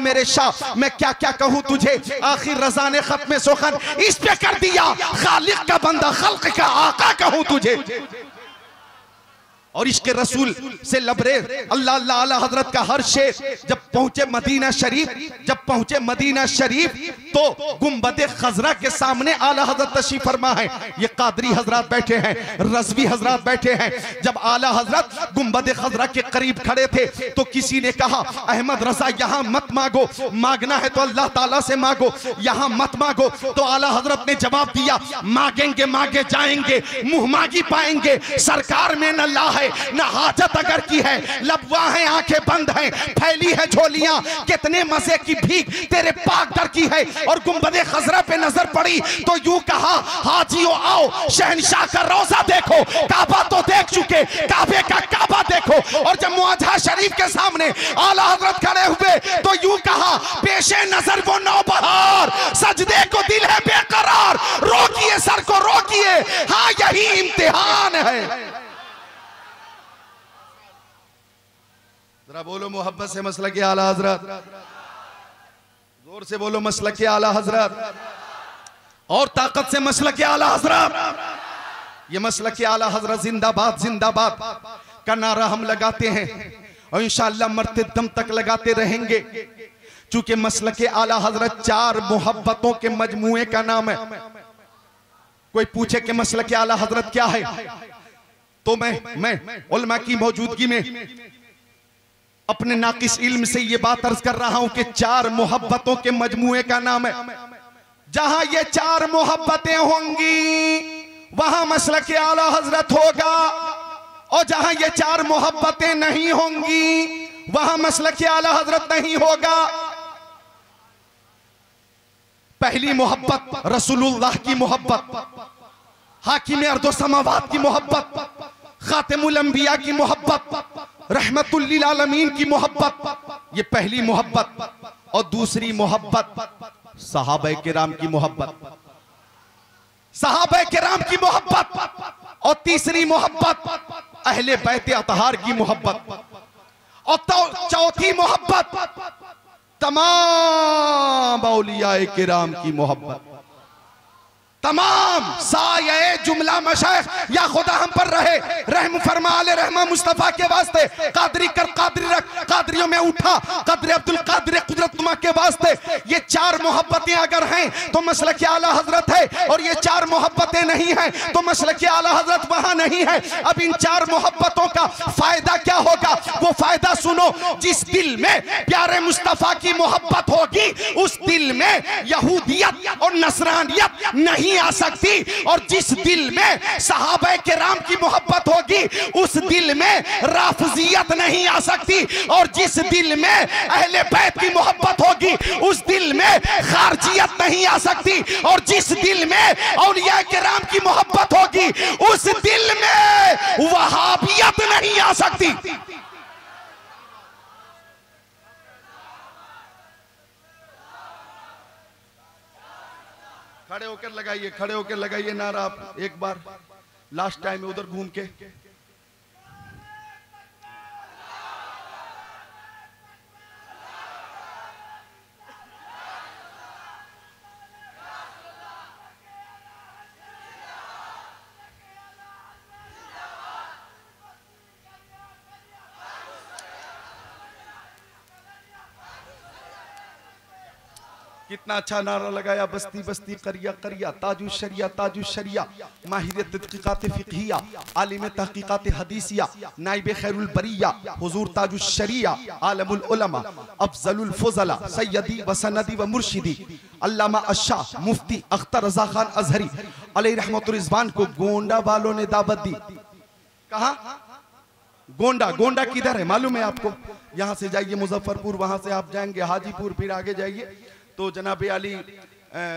मेरे शाह, मैं क्या क्या कहूँ तुझे। आखिर रजा ने खत्म सुखन इस पे कर दिया, खालिक का बंदा खल्क का आका कहूँ तुझे। और इसके रसूल से लबरेज अल्लाह अल्लाह आला हजरत का हर शेर जब पहुंचे मदीना शरीफ, जब पहुंचे मदीना शरीफ तो गुंबद खजरा के सामने आला हजरत तशरीफ फरमा है। ये कादरी हजरत बैठे हैं, रज़वी हजरत बैठे हैं। जब आला हजरत गुंबद खजरा के करीब खड़े थे तो किसी ने कहा अहमद रजा यहाँ मत मांगो, मांगना है तो अल्लाह ताला से मांगो, यहाँ मत मांगो। तो आला हजरत ने जवाब दिया मांगेंगे मांगे जाएंगे, मुंह मांगी पाएंगे। सरकार में न ला है ना हाजत अगर की है, लबवा है आंखें बंद हैं, फैली है झोलियां, कितने मजे की भीख तेरे पाक दर की है। और गुंबदे खजरा पे नजर पड़ी तो यूं कहा हाजियो आओ शहनशाह का रोजा देखो, काबा तो देख चुके, काबे का काबा देखो। और जब मुआजा शरीफ के सामने आला हजरत खड़े हुए तो यूं कहा पेशे नजर वो नौबहार, सजदे को दिल है बेकरार, रोकिए सर को रोकिए, हाँ यही इम्तिहान है। जरा बोलो मोहब्बत से मसलक के आला हजरत, जोर से बोलो मसलक के आला हजरत, और ताकत से मसलक के आला हजरत। ये मसलक के आला हजरत जिंदाबाद जिंदाबाद का नारा हम लगाते हैं और इंशाअल्लाह मरते दम तक लगाते रहेंगे। चूंकि मसलक के आला हजरत 4 मोहब्बतों के मजमुए का नाम है। कोई पूछे कि मसलक के आला हजरत क्या है तो मैं उलमा की मौजूदगी में अपने नाकिस इल्म से ये बात अर्ज कर रहा हूं कि 4 मोहब्बतों के मजमुए का नाम है। जहां ये 4 मोहब्बतें होंगी वहां मसलक आला हजरत होगा, और जहां ये 4 मोहब्बतें नहीं होंगी वहां मसलक आला हजरत नहीं होगा। पहली मोहब्बत रसूलुल्लाह की मोहब्बत, हाकिम अर्दो समावात की मोहब्बत, खातिमुल अंबिया की मोहब्बत, रहमतुल लिल आलमीन की मोहब्बत, ये पहली मोहब्बत। और दूसरी मोहब्बत सहाबा किराम की मोहब्बत, सहाबा किराम की मोहब्बत। और तीसरी मोहब्बत अहले बैत अतहार की मोहब्बत। और चौथी मोहब्बत तमाम औलियाए किराम की मोहब्बत। तमाम साये जुमला मशाइख या खुदा हम पर रहे, रहम फरमा आले रहमा मुस्तफा के वास्ते, कादरी कर कादरी रख, कादरियों में उठा, कदर अब्दुल कादिर कुदरतनुमा के वास्ते। ये 4 मोहब्बतें अगर हैं तो मसलक आला हजरत है, और ये 4 मोहब्बतें नहीं हैं तो मसलक आला हजरत वहां नहीं है। अब इन 4 मोहब्बतों का फायदा क्या होगा वो फायदा सुनो। जिस दिल में प्यारे मुस्तफा की मोहब्बत होगी उस दिल में यहूदियत और नसरानियत नहीं आ सकती, और जिस दिल में सहाबा किराम की मोहब्बत होगी उस दिल में राफजियत नहीं आ सकती, और जिस दिल में अहले बैत की मोहब्बत होगी उस दिल में खारजियत नहीं आ सकती, और जिस दिल में औलिया किराम की मोहब्बत होगी उस दिल में वहाबियत नहीं आ सकती। खड़े होकर लगाइए, खड़े होकर लगाइए नारा आप एक बार, लास्ट टाइम उधर घूम के। कितना अच्छा नारा लगाया, बस्ती बस्ती करिया करिया, ताजु शरिया माहिर तहकीकात फिक़हिया, आलिम तहकीकात हदीसिया, नाइब खैरुल बरिया, हुजूर ताजु शरिया, आलमुल उलमा, अफजलुल फुज़ला, सय्यदी व सनदी व मुर्शिदी, अल्लामा अशाह मुफ्ती अख्तर रज़ा खान अज़हरी अलैहि रहमतुर रिज़वान को गोंडा वालों ने दावत दी। कहा गोंडा, गोंडा किधर है मालूम है आपको? यहाँ से जाइए मुजफ्फरपुर, वहां से आप जाएंगे हाजीपुर, फिर आगे जाइए तो जनाब अली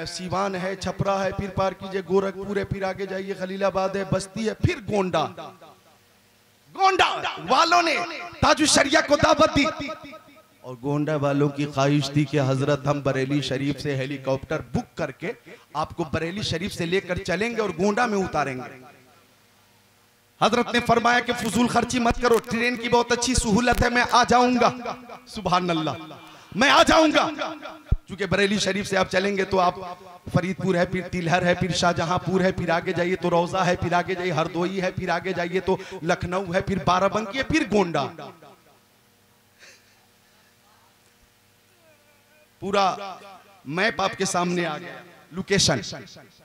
सीवान है, छपरा है, फिर पार कीजिए गोरखपुर है, फिर आगे जाइए खलीलाबाद है, बस्ती है, फिर गोंडा। गोंडा वालों ने ताजु शरिया को दावत दी, और गोंडा वालों की ख्वाहिश थी कि हजरत हम बरेली शरीफ से हेलीकॉप्टर बुक करके आपको बरेली शरीफ से लेकर चलेंगे और गोंडा में उतारेंगे। हजरत ने फरमाया कि फजूल खर्ची मत करो, ट्रेन की बहुत अच्छी सहूलत है, मैं आ जाऊंगा। सुभान अल्लाह। मैं आ जाऊंगा। क्योंकि बरेली शरीफ से आप चलेंगे तो आप फरीदपुर है, फिर तिलहर है, फिर शाहजहांपुर है, फिर आगे जाइए तो रौजा है, फिर आगे जाइए हरदोई है, फिर आगे जाइए तो लखनऊ है, फिर बाराबंकी है, फिर गोंडा। पूरा मैप आपके सामने आ गया, लोकेशन।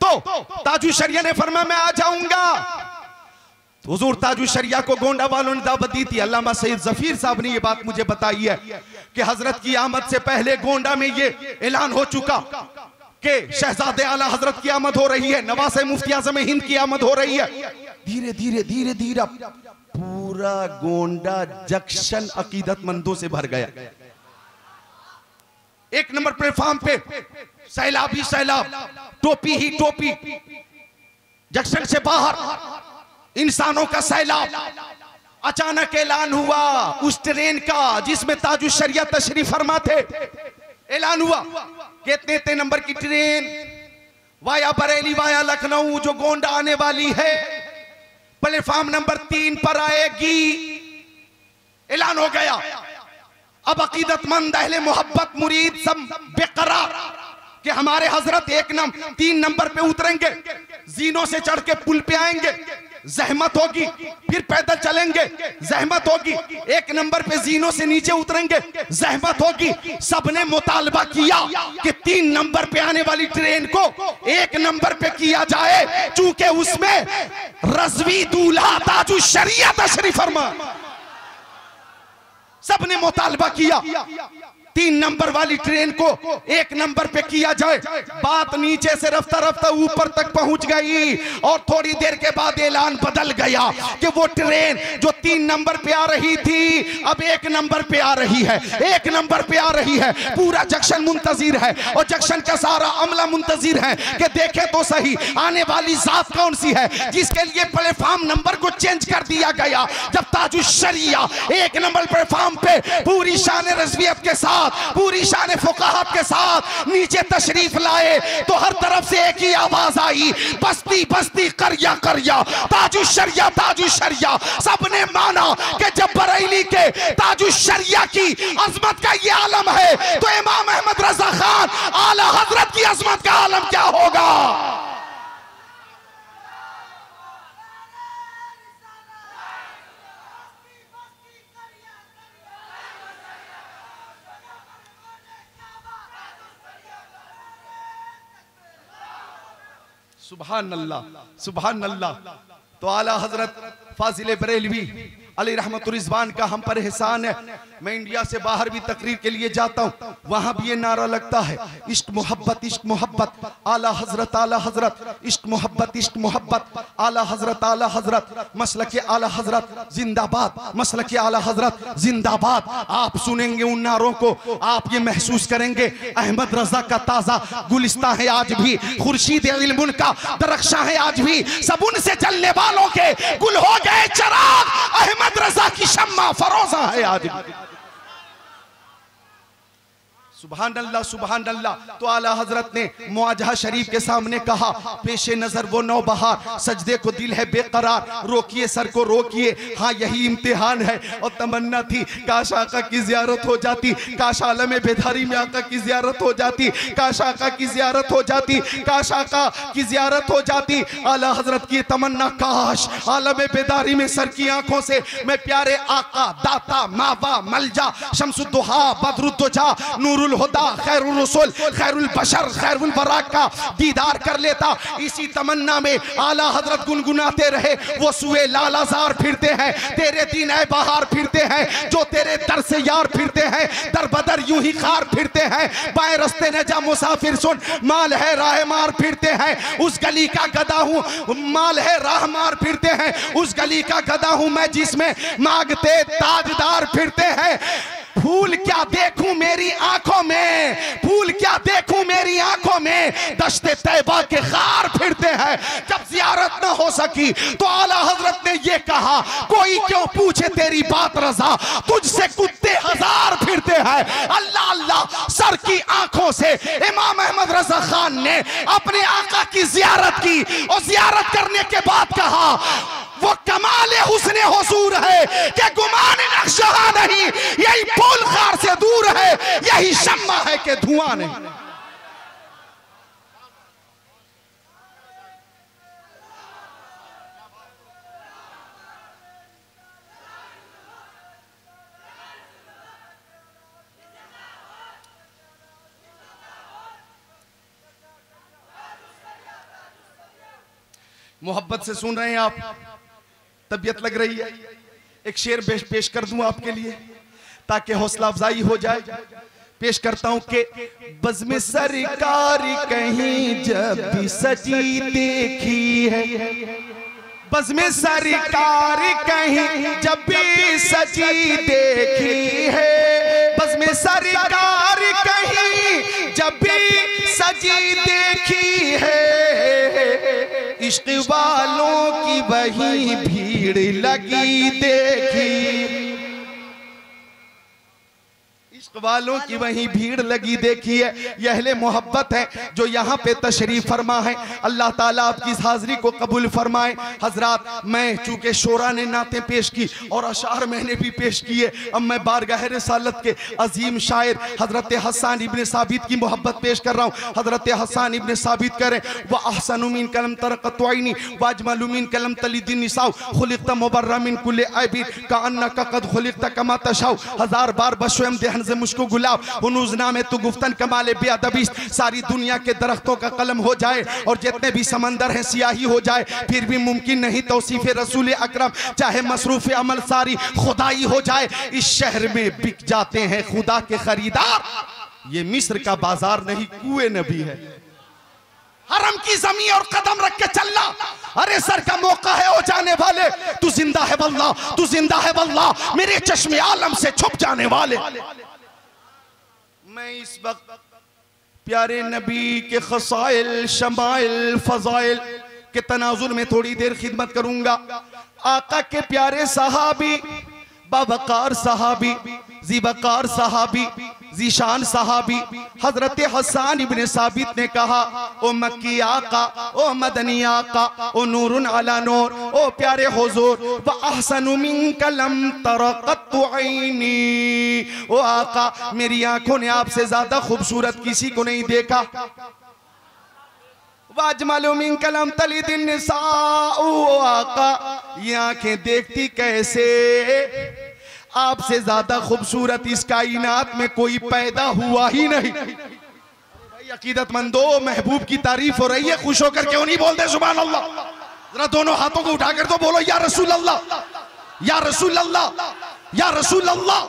तो ताजु शरिया ने फरमाया मैं आ जाऊंगा। तो हुजूर ताजु शरिया को गोंडा वालों ने दावत दी थी। अल्लामा सईद जफीर साहब ने ये बात मुझे बताई है कि हजरत की आमद से पहले गोंडा में ये ऐलान हो चुका कि शहजादे आला हजरत की आमद हो रही है, नवासे मुफ्ती आज़म हिंद की आमद हो रही है। धीरे धीरे धीरे धीरे पूरा गोंडा जंक्शन अकीदतमंदों से भर गया। एक नंबर प्लेटफॉर्म पे सैलाब ही सैलाब, टोपी ही टोपी, जंक्शन से बाहर इंसानों का सैलाब। अचानक ऐलान हुआ उस ट्रेन का जिसमें ताजु शरिया तशरीफ फरमा थे। ऐलान हुआ कितने इतने नंबर की train via Bareilly via Lucknow जो गोंडा आने वाली है, प्लेटफॉर्म नंबर 3 पर आएगी। ऐलान हो गया। अब अकीदतमंद अहले मोहब्बत मुरीद सब बेकरार कि हमारे हजरत 3 नंबर पे उतरेंगे, जीनों से चढ़ के पुल पे आएंगे, जहमत होगी, फिर पैदल चलेंगे, जहमत होगी, 1 नंबर पे जीनों से नीचे उतरेंगे, जहमत होगी। सबने मुतालबा किया कि 3 नंबर पे आने वाली ट्रेन को 1 नंबर पे किया जाए, चूंकि उसमें रज़वी दूल्हा ताजु शरिया तशरीफ फरमा। सबने मुतालबा किया 3 नंबर वाली ट्रेन को 1 नंबर पे किया जाए। बात नीचे से रफ्ता रफ्ता ऊपर तक पहुंच गई और थोड़ी देर के बाद ऐलान बदल गया कि वो ट्रेन जो 3 नंबर पे आ रही थी अब 1 नंबर पे आ रही है, 1 नंबर पे आ रही है। पूरा जंक्शन मुंतजिर है और जंक्शन का सारा अमला मुंतजिर है कि देखे तो सही आने वाली जात कौन सी है जिसके लिए प्लेटफॉर्म नंबर को चेंज कर दिया गया। जब ताजु शरिया 1 नंबर प्लेटफॉर्म पे पूरी शान रज़वियत के साथ, पूरी शान फुकाहत के साथ नीचे तशरीफ लाए तो हर तरफ से एक ही आवाज आई, बस्ती बस्ती करया करया, ताजु शरिया ताजु शरिया। सबने माना कि जब बरेली के ताजु शरिया की अजमत का ये आलम है तो इमाम अहमद रजा खान आला हजरत की अजमत का आलम क्या होगा। सुभान अल्लाह सुभान अल्लाह। तो आला हजरत फाजिल बरेलवी अली रहमतुर रिज़वान का हम पर एहसान है। मैं इंडिया से बाहर भी तकरीर के लिए जाता हूँ, वहां भी ये नारा लगता है इश्क मोहब्बत आला हजरत, इश्क मोहब्बत आला हजरत, मसलक आला हजरत जिंदाबाद, मसलक आला हजरत जिंदाबाद। आप सुनेंगे उन नारों को, आप ये महसूस करेंगे अहमद रजा का ताजा गुलिस्ता है आज भी, खुर्शीद इल्म का दरख्शां है आज भी, सब उनसे जलने वालों के गुल हो गए चराग, अहमद रजा की शम्मा फरोजा है आज। सुभान अल्लाह सुभान अल्लाह। तो आला हजरत ने मुआजहा शरीफ के सामने कहा पेशे नजर वो नौबहार, सजदे को दिल है बेकरार, रोकिए सर को रोकिए, हाँ यही इम्तिहान है। और तमन्ना थी काश आका की जियारत हो जाती, काश आलम बेदारी में आका की जियारत हो जाती, काश आका की जियारत हो जाती, काश आका की जियारत हो जाती। आला हजरत की तमन्ना काश आलम बेदारी में सर की आंखों से मैं प्यारे आका दाता मावा मलजा शम्सुद्दुहा बदरुद्दुजा नूरुल हुदा खैरुल रसूल खैरुल बशर खैरुल बराक का दीदार कर लेता। इसी तमन्ना में आला हजरत गुनगुनाते रहे वो सुए लालाजार फिरते हैं, तेरे दीन ए बहार फिरते हैं, जो तेरे दर से यार फिरते हैं, दर बदर यूं ही खार फिरते हैं, बाएं रस्ते न जा मुसाफिर सुन, माल है राह मार फिरते हैं, उस गली का गदा हूं, माल है राह मार फिरते हैं, उस गली का गदा हूं मैं जिसमें मांगते ताजदार फिरते हैं। फूल क्या देखूं मेरी आंखों में, फूल क्या देखूं मेरी आंखों में, दश्ते तैबा के खार फिरते हैं। जब जियारत न हो सकी तो आला हजरत ने ये कहा कोई क्यों पूछे तेरी बात रजा, तुझसे कुत्ते हजार फिरते हैं। अल्लाह अल्लाह सर की आंखों से इमाम अहमद रजा खान ने अपने आका की जियारत की और जियारत करने के बाद कहा वो कमाल हुस्ने हुजूर है कि गुमान नक्शा नहीं नहीं, यही फूल खार से दूर है, यही शम्मा है कि धुआं नहीं। मोहब्बत से सुन रहे हैं आप, तबीयत लग रही है। एक शेर पेश कर दूं आपके लिए ताकि हौसला अफजाई हो जाए। पेश करता हूं कि बज़्म सरकार कहीं जब भी सजी देखी है, बज़्म सरकार कहीं जब भी सजी देखी है, बज़्म सरकार कहीं जब भी सजी देखी है, इश्क वालों की वही भीड़ लगी देखी, इश्क वालों की वही भीड़ लगी देखी है। ये अहले मोहब्बत है जो यहाँ पे तशरीफ फरमा है। अल्लाह ताला आपकी इस हाजिरी को कबूल फरमाए। हजरात, मैं चूंकि शोरा ने नातें पेश की और अशार मैंने भी पेश किए, अब मैं बारगाह रिसालत के अजीम शायर हजरत हसन इब्न साबित की मोहब्बत पेश कर रहा हूँ। हजरत हसन इब्न साबित करें, व अहसनु मिन कलम तरक़त ऐनी व अजमलु मिन कलम तलिदिन निसाउ खुलिक़त मुबर्रा मिन कुल्लि ऐबिन कअन्नका क़द खुलिक़त कमा तशाउ। हजार बार बशोम देहन से मुझको गुलाब हुनूज़ना में तू गुफ्तन कमाले बेअदबीस। सारी दुनिया के दरख्तों का कलम हो जाए और जितने भी समंदर हैं सियाही हो जाए, फिर भी मुमकिन नहीं तौसीफ़े रसूल अकरम, चाहे मसरूफ़ अमल सारी खुदाई हो जाए। इस शहर में बिक जाते हैं खुदा के खरीदार, ये मिस्र का बाजार नहीं कुएं नबी है। हरम की जमीन और कदम रख के चलना, अरे सर का मौका है ओ जाने वाले, तू जिंदा है वल्लाह, तू जिंदा है वल्लाह, मेरे चश्मे आलम से छुप जाने वाले। मैं इस वक्त प्यारे नबी के खसाइल शमाइल फजाइल के तनाजुर में थोड़ी देर खिदमत करूंगा। आका के प्यारे सहाबी, बावकार सहाबी, ज़ीबकार सहाबी, ज़ीशान सहाबी हजरत हसन इब्न साबित ने कहा, ओ मक्की आका, ओ मदनी आका, ओ नूरुन अला नूर, ओ प्यारे हुजूर, व अहसनु मिन कलम तरक़त ऐनी, ओ आका मेरी आंखों ने आपसे ज्यादा खूबसूरत किसी को नहीं देखा। वाजमलु मिन कलम तलिदिन निसाउ, ओ आका ये आंखें देखती कैसे, आपसे ज्यादा खूबसूरत इस कायनात में कोई पैदा हुआ ही नहीं। भाई अकीदतमंदो, महबूब की तारीफ हो रही है, खुश होकर क्यों नहीं बोलते सुभान अल्लाह? जरा दोनों हाथों को उठाकर तो बोलो या रसूल अल्लाह, या रसूल अल्लाह, या रसूल अल्लाह।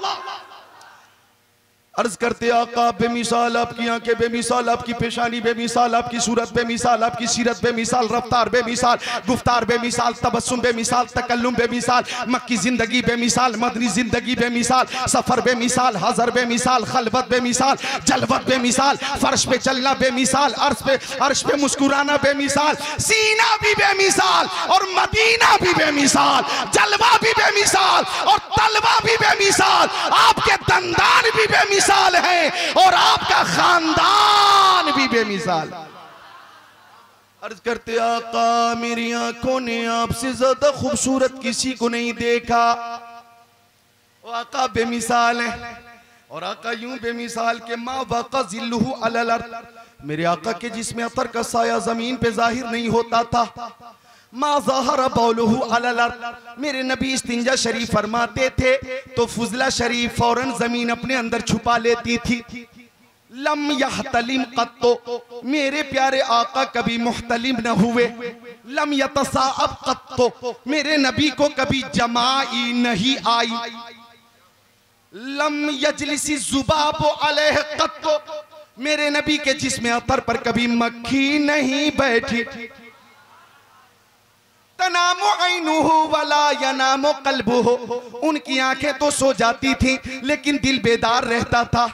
अर्ज करते आका बेमिसाल आपकी आंखें बेमिसाल, आपकी पेशानी बेमिसाल, आपकी सूरत बेमिसाल, आपकी सीरत बेमिसाल, रफ्तार बेमिसाल, गुफ्तार बेमिसाल, तबस्सुम बेमिसाल, तकल्लुम बेमिसाल, मक्की जिंदगी बेमिसाल, मदनी जिंदगी बेमिसाल, सफर बेमिसाल, हजर बेमिसाल, खलवत बेमिसाल, जलवत बेमिसाल, फर्श पे चलना बेमिसाल, अर्श पे मुस्कुराना बेमिसाल, सीना भी बेमिसाल और मदीना भी बेमिसाल, जलवा भी बेमिसाल और तलवा भी बेमिसाल, आपके दंदान भी बेमिसाल है और आपका खानदान भी बेमिसाल। अर्ज करते आका मेरी आंखों ने आपसे ज्यादा खूबसूरत किसी को नहीं देखा। वो आका बेमिसाल है और आका यूं बेमिसाल के मा वाक़ा ज़िल्लुहु अलल अर्द, मेरे आका के जिसमें अतर का साया जमीन पे जाहिर नहीं होता था। मा ज़हरा बौलुहु अलल अर्द, मेरे नबी इस्तिंजा शरीफ फरमाते थे तो फुजला शरीफ फौरन जमीन अपने अंदर छुपा लेती थी। लम यहतलिम कत्तो, मेरे प्यारे आका कभी मुहतलिम न हुए। लम यतसाअब कत्तो, मेरे नबी को कभी जमाई नहीं आई। लम यजलिसी ज़ुबाब अलैह कत्तो, मेरे नबी के जिस्म अतर पर कभी मक्खी नहीं बैठी। तनामु ऐनुहु वला यनामु क़ल्बुहु, उनकी आंखें तो सो जाती थी लेकिन दिल बेदार रहता था।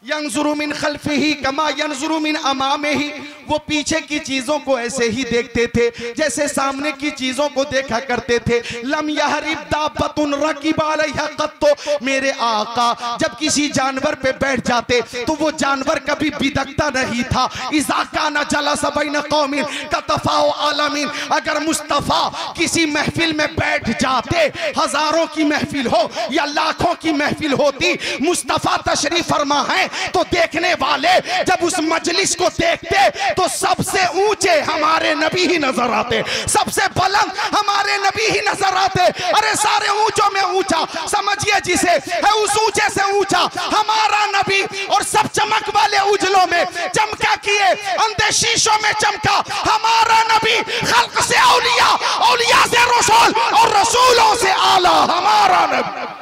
यंजुरु मिन खल्फिही कमा यंजुरु मिन अमामिही, वो पीछे की चीजों को ऐसे ही देखते थे जैसे सामने की चीजों को देखा करते थे। लम यहरिब दाब्बतुन रकिब अलैहा क़त्तो, मेरे आका जब किसी जानवर पे बैठ जाते तो वो जानवर कभी बिदकता नहीं था। इज़ा काना जलस बैन कौमिन कतफ़ाउ आलमीन, अगर मुस्तफ़ा किसी महफिल में बैठ जाते, हजारों की महफिल हो या लाखों की महफिल होती, मुस्तफ़ा तशरीफ फरमा है तो देखने वाले जब उस मजलिस को देखते तो सबसे ऊंचे हमारे नबी ही नजर आते, सबसे बुलंद हमारे नबी ही नजर आते। अरे सारे ऊंचों में ऊंचा समझिए जिसे है, उस ऊंचे से ऊंचा हमारा नबी, और सब चमक वाले उजलों में चमका किए अंधे शीशों में चमका हमारा नबी। खल्क से औलिया, औलिया से रसूल और रसूलों से आला हमारा नबी।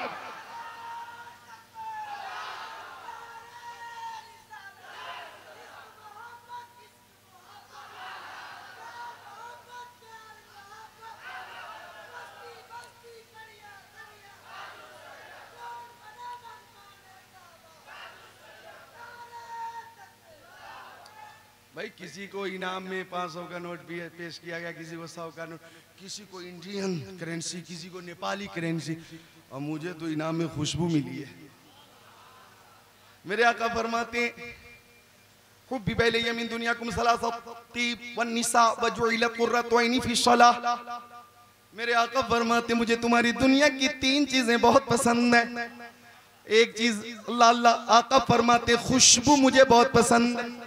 भाई किसी को इनाम में 500 का नोट भी पेश किया गया, किसी को 100 का नोट, किसी को इंडियन करेंसी, किसी को नेपाली करेंसी, और मुझे तो इनाम में खुशबू मिली है। मेरे आका फरमाते हुब्बी इलैया मिन दुनियाकुम सलासती वन्निसा वजुइलत कुर्रतु ऐनी फी सलाह। मेरे आका फरमाते मुझे तुम्हारी दुनिया की 3 चीजें बहुत पसंद है। एक चीज अल्लाह अल्लाह, आका फरमाते खुशबू मुझे बहुत पसंद है।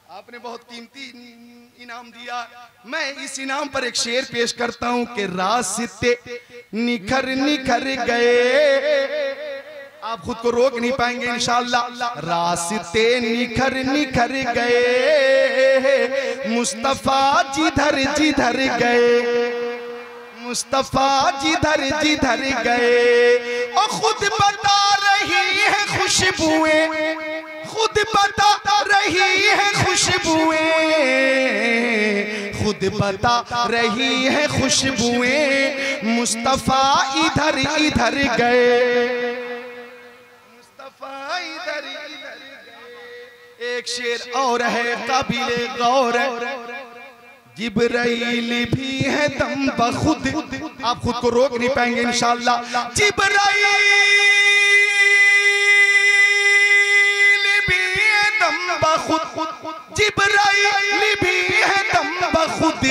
आपने बहुत कीमती इनाम दिया, मैं इस इनाम पर एक शेर पेश करता हूं कि रास्ते निखर निखर गए, आप खुद को रोक नहीं पाएंगे इंशाअल्लाह। रास्ते निखर निखर गए, मुस्तफा जिधर जिधर गए, मुस्तफा जिधर जिधर गए, और खुद बता रही है खुशबुएं, खुद बता रही है खुशबुएं, खुद बता रही है खुशबुएं, मुस्तफा इधर इधर गए, मुस्तफा इधर इधर गए। एक शेर और है काबिले गौर, जिब्राइल भी है दम बखुद, आप खुद को रोक नहीं पाएंगे इंशाअल्लाह। जिब्राइल जिब्राइल भी है दम बखुद,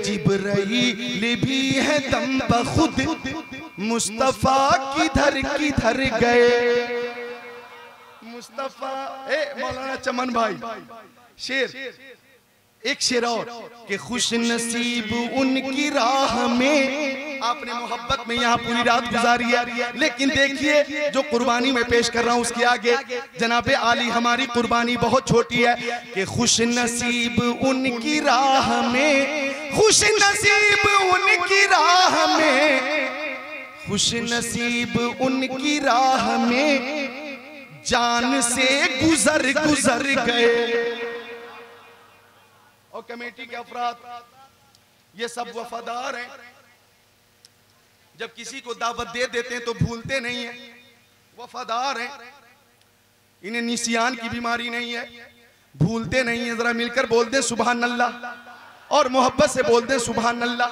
जिब्राइल भी है दम बखुद, मुस्तफा किधर किधर गए, मुस्तफा। मौलाना चमन भाई शेर, एक शेर और कि खुश नसीब उनकी राह में, आपने मोहब्बत में यहाँ पूरी रात गुजारी है, लेकिन देखिए जो कुर्बानी में पेश कर रहा हूँ उसके आगे जनाबे आली हमारी कुर्बानी बहुत छोटी है कि खुश नसीब उनकी राह में, खुश नसीब उनकी राह में, खुश नसीब उनकी राह में, जान से गुजर गुजर गए। और कमेटी के अफराद ये सब वफादार हैं, जब किसी को दावत दे देते हैं तो भूलते नहीं हैं, वफादार हैं, इन्हें निसियान की बीमारी नहीं है, भूलते नहीं है। जरा मिलकर बोल दें सुभान अल्लाह, और मोहब्बत से बोल दें सुभान अल्लाह।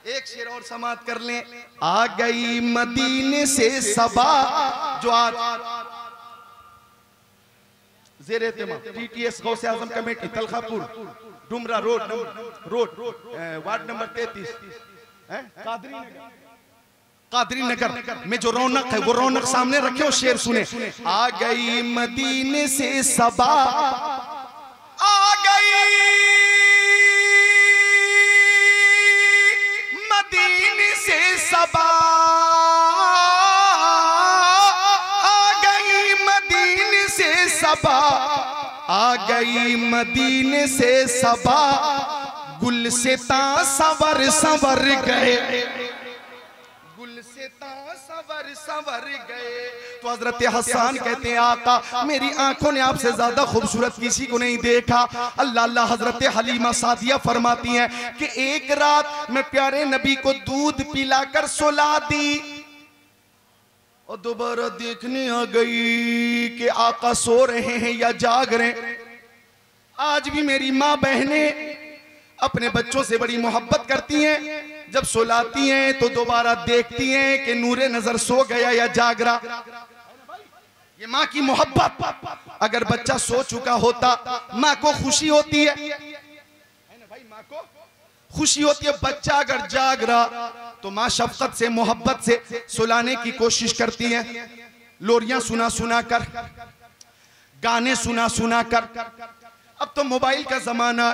एक शेर और समाप्त कर लें। आ गई मदीने से सबा, जो आज ज़ेरे एहतमाम TTS Ghause Azam committee Talkhapur Dumra road ward number 33 Qadri Nagar में जो रौनक है वो रौनक सामने रखे, और शेर सुने। आ गई मदीने से सबा, आ गई मदीने से सबा, सबा आ गई मदीने से सबा, गुलसितां संवर संवर गए, गुलसितां संवर संवर गए। तो हजरत हसन कहते हैं आका मेरी आंखों ने आपसे ज्यादा खूबसूरत किसी को नहीं देखा। अल्लाह अल्लाह। हजरत हलीमा सादिया फरमाती हैं कि एक रात मैं प्यारे नबी को दूध पिलाकर सुला दी, और दोबारा देखने आ गई कि आका सो रहे हैं या जाग रहे हैं। आज भी मेरी माँ बहनें अपने बच्चों से बड़ी मोहब्बत करती हैं। जब सुलाती हैं तो दोबारा देखती हैं कि नूरे नजर सो गया या जाग रहा। ये माँ की मोहब्बत। अगर बच्चा सो चुका होता माँ को खुशी होती है ना भाई, माँ को खुशी होती है। बच्चा अगर जाग रहा तो माँ शफकत से मोहब्बत से सुलाने की कोशिश करती है। लोरियां सुना सुना कर, गाने सुना सुना कर। अब तो मोबाइल का जमाना,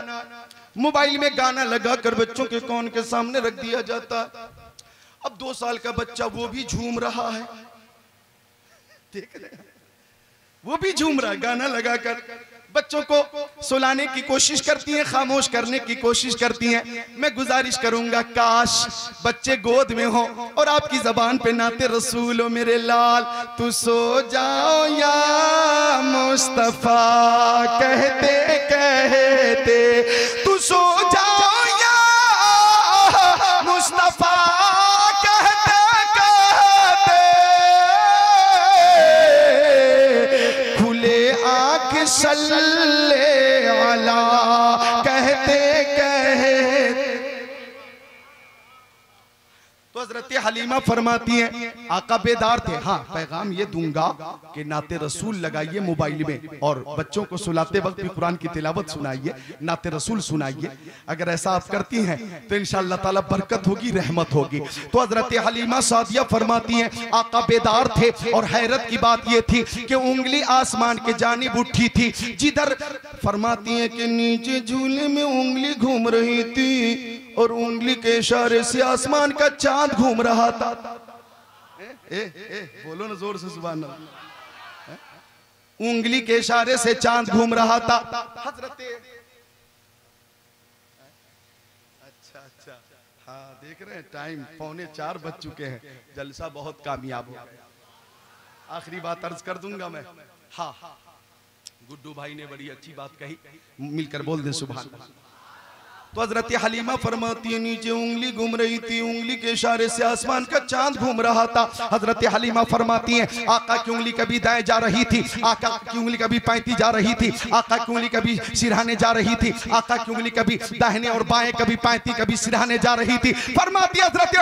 मोबाइल में गाना लगा कर बच्चों के कान के सामने रख दिया जाता है। अब 2 साल का बच्चा वो भी झूम रहा है, देख रहे हैं, वो भी झूम रहा है। गाना लगाकर बच्चों को सुलाने की कोशिश करती हैं, खामोश करने की कोशिश करती हैं। मैं गुजारिश करूंगा काश बच्चे गोद में हो और आपकी जबान पे नाते रसूल हो। मेरे लाल तू सो जाओ या मुस्तफा कहते कहते, तू सो जाओ या मुस्तफा कहते कहते, खुले आंख सल्ले अला कहते कहते। तो हजरत हलीमा फरमाती हैं आका बेदार थे, हाँ पैगाम ये दूंगा कि नाते रसूल लगाइए मोबाइल में और बच्चों को सुलाते वक्त भी कुरान की तिलावत सुनाइए, नाते रसूल सुनाइए। अगर ऐसा आप करती हैं तो इंशाअल्लाह ताला बरकत होगी, रहमत होगी। तो हजरत हलीमा सादिया फरमाती हैं आका बेदार थे और हैरत की बात ये थी कि उंगली आसमान के जानिब उठी थी, जिधर फरमाती हैं कि नीचे झूले में उंगली घूम रही थी और उंगली के इशारे से आसमान का चांद घूम रहा था। बोलो ना जोर से सुभान अल्लाह। उंगली के इशारे से चांद घूम रहा था। हजरत अच्छा हाँ देख रहे हैं टाइम 3:45 बज चुके हैं। जलसा बहुत कामयाब हो गया। आखिरी बात अर्ज कर दूंगा मैं। हाँ गुड्डू भाई ने बड़ी अच्छी बात कही, मिलकर बोल दे सुभान अल्लाह। तो हजरत हलीमा फरमाती है नीचे उंगली घूम रही थी, उंगली के इशारे से आसमान का चांद घूम रहा था। हजरत हलीमा फरमाती हैं आका की उंगली कभी दाएं जा रही थी, आका की उंगली कभी पैंती जा रही थी, आका की उंगली कभी सिरहाने जा रही थी, आका की उंगली कभी दाहिने और बाएं कभी पैंती कभी सिरहाने जा रही थी। फरमाती हजरत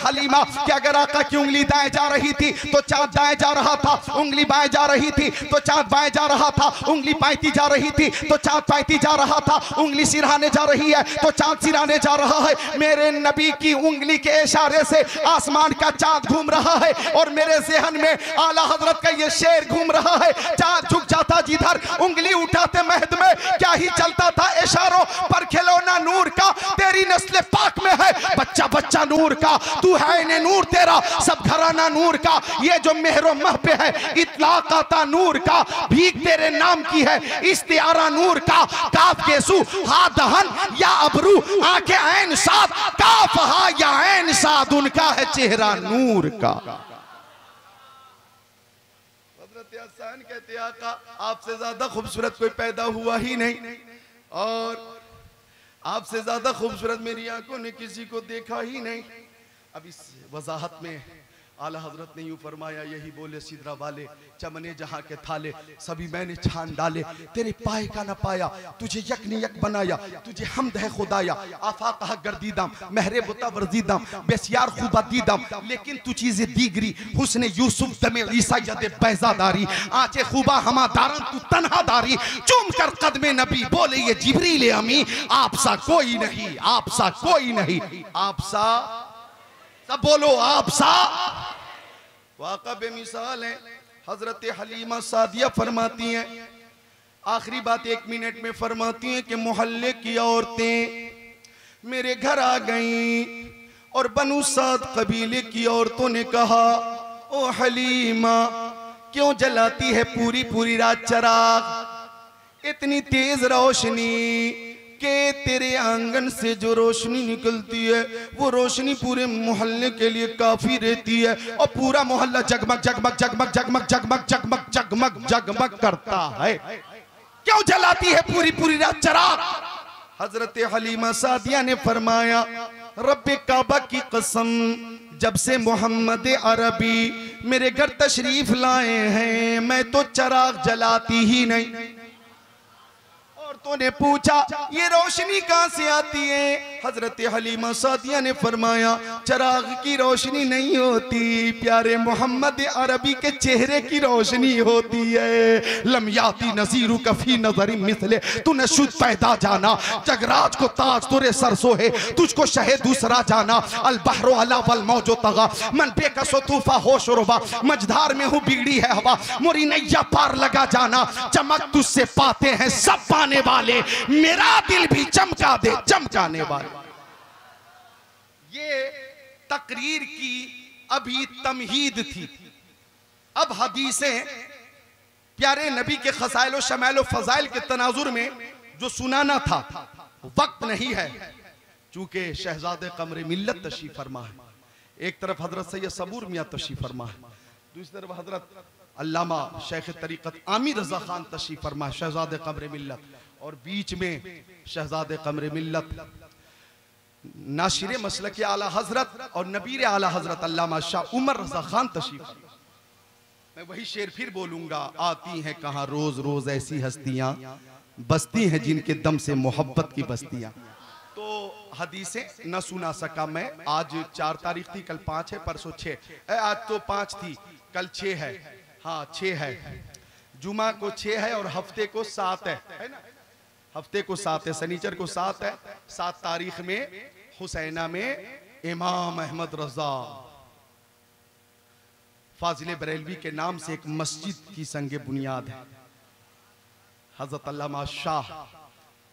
हलीमा कि अगर आका की उंगली दाएं जा रही थी तो चांद दाएं जा रहा था, उंगली बाएं जा रही थी तो चांद बाएं जा रहा था, उंगली पैंती जा रही थी तो चांद पैंती जा रहा था, उंगली सिरहाने जा रही है तो चांद सिरहाने जा रहा है। मेरे नबी की उंगली के इशारे से आसमान का चांद घूम रहा है और मेरे ज़हन में आला हजरत का ये शेर घूम रहा है। चांद झुक जाता जिधर, उंगली उठाते महद में क्या ही चलता था इशारों पर, खिलौना नूर का तेरी नस्ल पाक में है, बच्चा बच्चा नूर का तू है ने नूर तेरा सब घराना नूर का, ये जो मेहरो मह पे है इतलाक आता नूर का, भीख तेरे नाम की है इस्तियारा नूर का, काफ केसू हा दहन या अबरू आंखें ऐन साद, काफ हा या ऐन साद उनका है चेहरा नूर का। हज़रत हसन कहते आका आपसे ज्यादा खूबसूरत कोई पैदा हुआ ही नहीं और आपसे ज्यादा खूबसूरत मेरी आंखों ने किसी को देखा ही नहीं। अब इस वजाहत में आला हजरत ने यूं फरमाया यही बोले सिदरा वाले चमने जहां के थाले सभी मैंने छान डाले, तेरे पाए का न पाया तुझे यक ने यक बनाया, तुझे हमद है खुदाया आफाक हा गर्दीदम महरे बुता वर्जीदम बेसियार खूबा दीदम, लेकिन तू चीजें दीगरी हुस्ने यूसुफ दमे ईसा यदे बैजादारी आंचे खूबा हमा दारन तू तन्हा दारी, चूम कर कदमे नबी बोले ये जिब्रील अमी आप सा कोई नहीं, आप सा कोई नहीं, आप सा सब बोलो आप सा। वाक़ा बेमिसाल है। हजरत हलीमा सादिया फरमाती हैं आखिरी बात 1 मिनट में फरमाती हैं कि मोहल्ले की औरतें मेरे घर आ गईं और बनु साद कबीले की औरतों ने कहा ओ हलीमा क्यों जलाती है पूरी पूरी रात चराग, इतनी तेज रोशनी के तेरे आंगन से जो रोशनी निकलती है वो रोशनी पूरे मोहल्ले के लिए काफी रहती है और पूरा मोहल्ला जगमग जगमग जगमग जगमग जगमग जगमग जगमग जगमग करता है, क्यों जलाती है पूरी पूरी रात चराग। हजरत हलीमा सादिया ने फरमाया रब्बे काबा की कसम, जब से मोहम्मद अरबी मेरे घर तशरीफ लाए हैं मैं तो चिराग जलाती ही नहीं। औरतों ने पूछा ये रोशनी कहां से आती है? हजरत हलीमा सादिया ने फरमाया चिराग की रोशनी नहीं होती, प्यारे मोहम्मद अरबी के चेहरे की रोशनी होती है। लम याती नज़ीरु कफी नज़री मिसले, तूने शुद्ध पैदा जाना, जगराज को ताज तुरे सरसो है, तुझको शहे दूसरा जाना। अल बहरो अला वल मौजो तगा, मन बेकसो तूफा होश रुबा, मझधार में हूँ बिगड़ी है हवा, मोरी नैया पार लगा जाना। चमक तुझसे पाते हैं सब पाने वाले, मेरा दिल भी चमका दे चमकाने वाले। ये तकरीर की अभी तमहीद थी। अब हदीसें प्यारे नबी के खसाइल व शमाइल व फजाइल के तनाजुर में जो सुनाना था वक्त नहीं है, चूंकि शहजादे कमरे मिल्लत तशरीफ फरमा है। एक तरफ हजरत सैयद सबूर मियां तशरीफ फरमा है, दूसरी तरफ हजरत अल्लामा शेख तरीक़त आमिर रज़ा खान तशरीफ फरमा है, शहजादे कमरे मिल्लत, और बीच में शहजादे कमरे मिल्लत नाशिर मसलक के आला हजरत और नबीर आला हजरत अल्लामा शाह उमर रज़ा खान तशरीफ। मैं वही शेर फिर बोलूंगा, आती हैं कहाँ रोज रोज ऐसी हस्तियां, बसती हैं जिनके दम से मोहब्बत की बस्तियां। तो हदीसें न सुना सका मैं। आज 4 तारीख थी, कल 5 है, परसों 6, आज तो 5 थी, कल 6 है, हाँ 6 है, जुमा को 6 है और हफ्ते को 7 है ना, हफ्ते को 7 है, शनिचर को 7 है। 7 तारीख में हुसैना में इमाम अहमद रजा फाजिल बरेलवी के नाम से एक मस्जिद की संगे बुनियाद है। हजरत अल्लामा शाह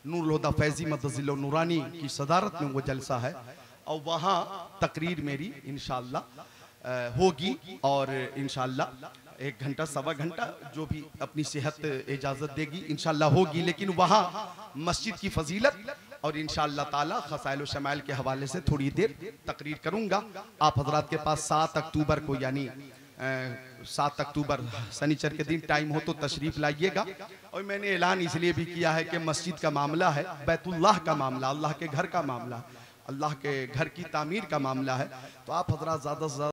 नूरुल हुदा फैजी मदजिल नूरानी की सदारत में वो जलसा है, और वहाँ तकरीर मेरी इंशाअल्लाह होगी, और इंशाअल्लाह 1 घंटा सवा घंटा जो भी अपनी सेहत इजाज़त देगी इंशाअल्लाह होगी। लेकिन वहाँ मस्जिद की फजीलत और इंशाअल्लाह ताला खसाइल व शमाइल के हवाले से थोड़ी देर तकरीर करूँगा। आप हजरात के पास 7 अक्टूबर को यानी 7 अक्टूबर शनिचर के दिन टाइम हो तो तशरीफ़ लाइएगा। और मैंने ऐलान इसलिए भी किया है कि मस्जिद का मामला है, बैतुल्लाह का मामला, अल्लाह के घर का मामला, अल्लाह के घर की तामीर का मामला है, तो आप हजरात ज़्यादा से ज़्यादा